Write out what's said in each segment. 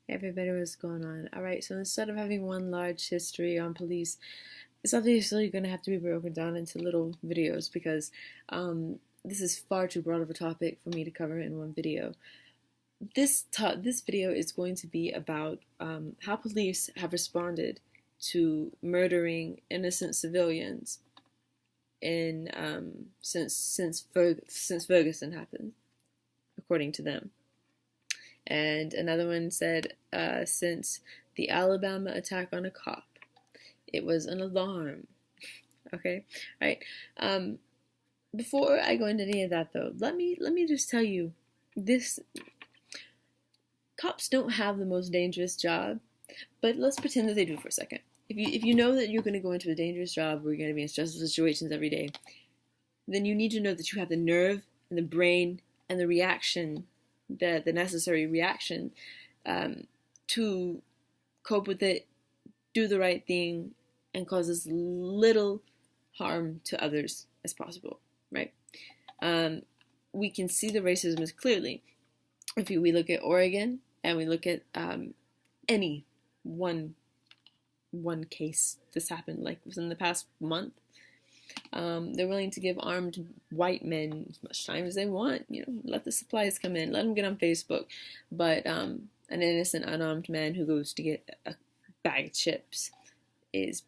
Everybody, what's going on? All right, so instead of having one large history on police, it's obviously going to have to be broken down into little videos because this is far too broad of a topic for me to cover in one video. This video is going to be about how police have responded to murdering innocent civilians in since Ferguson happened, according to them. And another one said, since the Alabama attack on a cop, it was an alarm. Okay, all right. Before I go into any of that, though, let me just tell you, this cops don't have the most dangerous job, but let's pretend that they do for a second. If you know that you're going to go into a dangerous job where you're going to be in stressful situations every day, then you need to know that you have the nerve and the brain and the reaction, the necessary reaction to cope with it, do the right thing, and cause as little harm to others as possible, right? We can see the racism as clearly if we look at Oregon and we look at any one case this happened, like within the past month. They're willing to give armed white men as much time as they want. Let the supplies come in, let them get on Facebook. But an innocent, unarmed man who goes to get a bag of chips is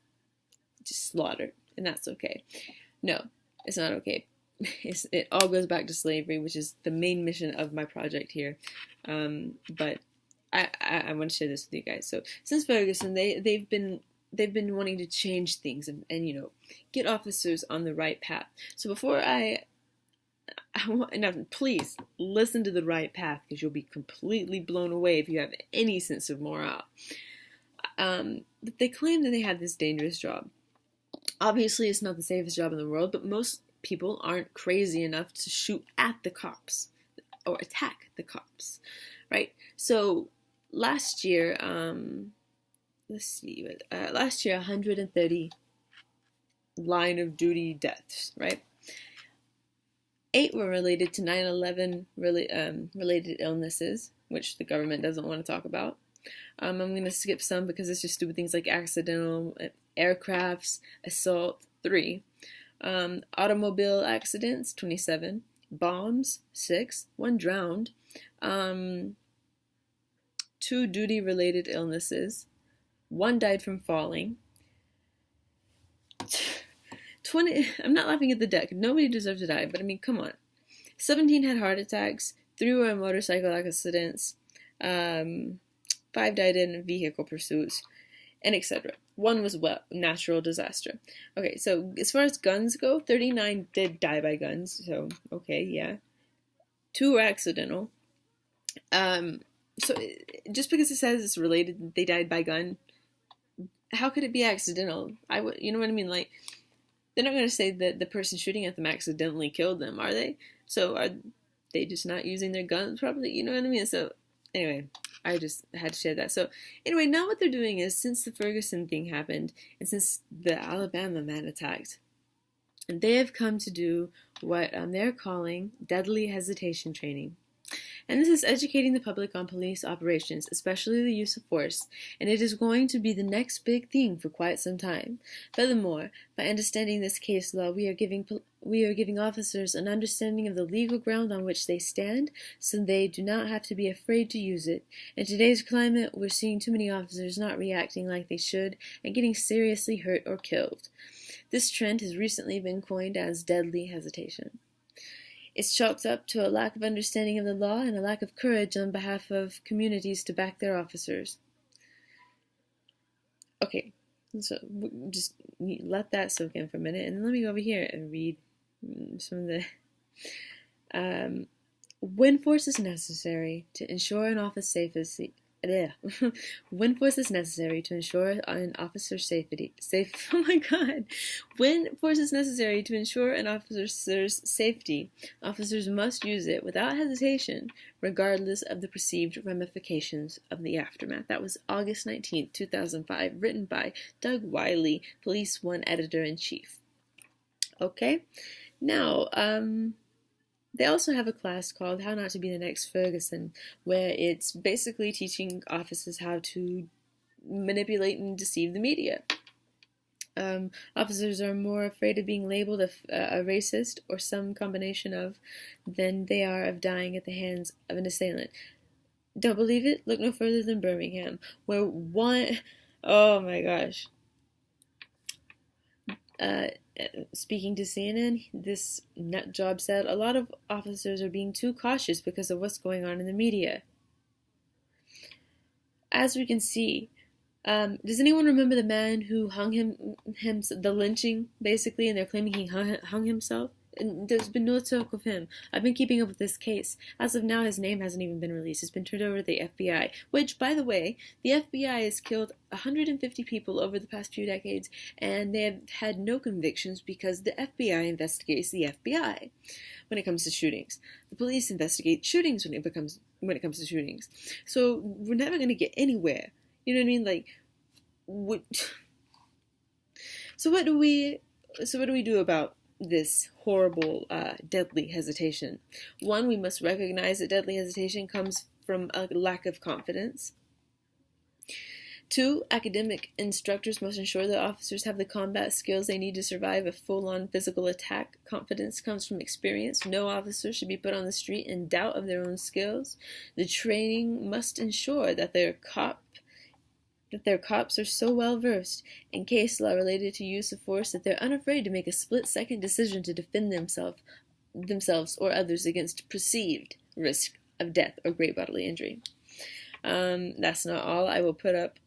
just slaughtered, and that's okay. No, it's not okay. It all goes back to slavery, which is the main mission of my project here. But I want to share this with you guys. So since Ferguson, they've been wanting to change things and get officers on the right path. So before I want, now please listen to the right path, because you'll be completely blown away if you have any sense of morale. They claim that they have this dangerous job. Obviously, it's not the safest job in the world, but most people aren't crazy enough to shoot at the cops or attack the cops, right? So last year, last year 130 line of duty deaths, right? 8 were related to 9/11 related illnesses, which the government doesn't want to talk about. I'm going to skip some because it's just stupid things like accidental aircrafts, assault, 3. Automobile accidents, 27. Bombs, 6. 1 drowned. 2 duty-related illnesses. 1 died from falling. 20. I'm not laughing at the deck. Nobody deserves to die, but I mean, come on. 17 had heart attacks. 3 were in motorcycle accidents. 5 died in vehicle pursuits, and etc. 1 was natural disaster. Okay, so as far as guns go, 39 did die by guns. So okay, yeah. 2 were accidental. So just because it says it's related, they died by gun, how could it be accidental? You know what I mean? Like, they're not going to say that the person shooting at them accidentally killed them, are they? So are they just not using their guns properly? You know what I mean? So anyway, I just had to share that. So anyway, now what they're doing is, since the Ferguson thing happened and since the Alabama man attacked, they have come to do what they're calling deadly hesitation training. And this is educating the public on police operations, especially the use of force, and it is going to be the next big thing for quite some time. Furthermore, by understanding this case law, we are giving officers an understanding of the legal ground on which they stand, so they do not have to be afraid to use it. In today's climate, we're seeing too many officers not reacting like they should and getting seriously hurt or killed. This trend has recently been coined as deadly hesitation. It's chalked up to a lack of understanding of the law and a lack of courage on behalf of communities to back their officers. Okay, so just let that soak in for a minute, and let me go over here and read some of the... when force is necessary to ensure an officer's safety... When force is necessary to ensure an officer's safety. Oh my God! When force is necessary to ensure an officer's safety, officers must use it without hesitation, regardless of the perceived ramifications of the aftermath. That was August 19th, 2005, written by Doug Wiley, Police One Editor-in-Chief. Okay, now They also have a class called How Not to Be the Next Ferguson, where it's basically teaching officers how to manipulate and deceive the media. Officers are more afraid of being labeled a racist or some combination of than they are of dying at the hands of an assailant. Don't believe it? Look no further than Birmingham, where oh my gosh. Speaking to CNN, this nut job said a lot of officers are being too cautious because of what's going on in the media. As we can see, does anyone remember the man who hung the lynching, basically, and they're claiming he hung himself? And there's been no talk of him. I've been keeping up with this case. As of now, his name hasn't even been released. It's been turned over to the FBI, which, by the way, the FBI has killed 150 people over the past few decades, and they have had no convictions because the FBI investigates the FBI when it comes to shootings. The police investigate shootings when it comes to shootings. So we're never going to get anywhere. You know what I mean? Like, what? So what do we do about this horrible, deadly hesitation? One, we must recognize that deadly hesitation comes from a lack of confidence. Two, academic instructors must ensure that officers have the combat skills they need to survive a full-on physical attack. Confidence comes from experience. No officer should be put on the street in doubt of their own skills. The training must ensure that their cops are so well versed in case law related to use of force that they're unafraid to make a split-second decision to defend themselves or others against perceived risk of death or great bodily injury. That's not all. I will put up.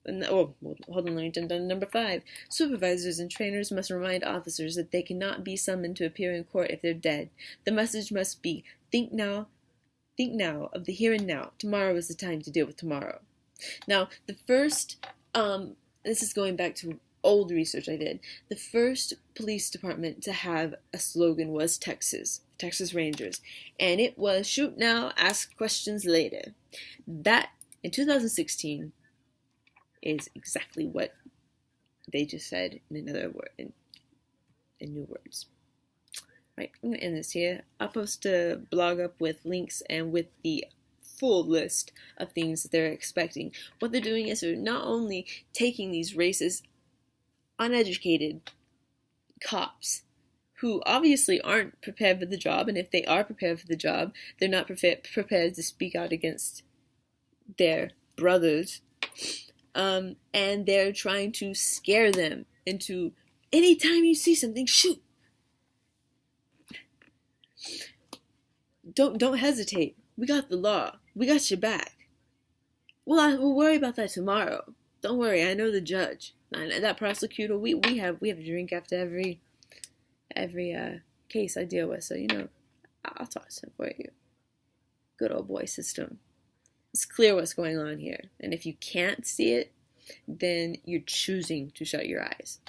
Hold on, let me jump down to number 5. Supervisors and trainers must remind officers that they cannot be summoned to appear in court if they're dead. The message must be, think now of the here and now. Tomorrow is the time to deal with tomorrow. Now, the first, this is going back to old research I did, the first police department to have a slogan was Texas Rangers, and it was shoot now, ask questions later. That, in 2016, is exactly what they just said in another word, in new words. Right, I'm going to end this here. I'll post a blog up with links and with the full list of things that they're expecting. What they're doing is they're not only taking these racist, uneducated cops who obviously aren't prepared for the job, and if they are prepared for the job, they're not prepared to speak out against their brothers, and they're trying to scare them into, anytime you see something, shoot. Don't hesitate. We got the law. We got your back. We'll worry about that tomorrow. Don't worry. I know the judge. And that prosecutor. We have a drink after every case I deal with. So I'll talk to him for you. Good old boy system. It's clear what's going on here. And if you can't see it, then you're choosing to shut your eyes.